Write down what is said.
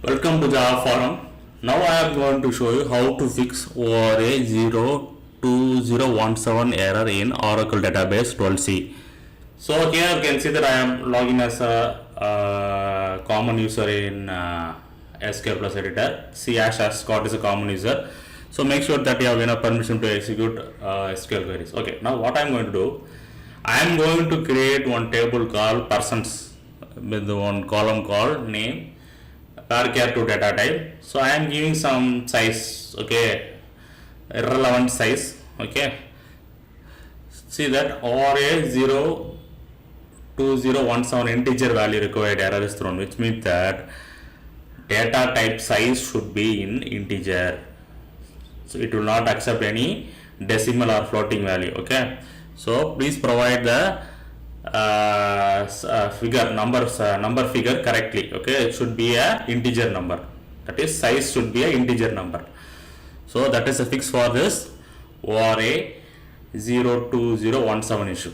Welcome to Java Forum. Now I am going to show you how to fix ORA-02017 error in Oracle database 12c. So here you can see that I am logging as a common user in SQL Plus Editor. C#Scott is a common user. So make sure that you have enough permission to execute SQL queries. Okay, now what I am going to do, I am going to create one table called persons with one column called name char to data type. So I am giving some size, okay, irrelevant size. Okay, see that ORA-02017 integer value required error is thrown, which means that data type size should be in integer. So it will not accept any decimal or floating value. Okay, so please provide the number figure correctly. Okay, it should be a integer number, that is size should be a integer number. So that is a fix for this ORA 02017 issue.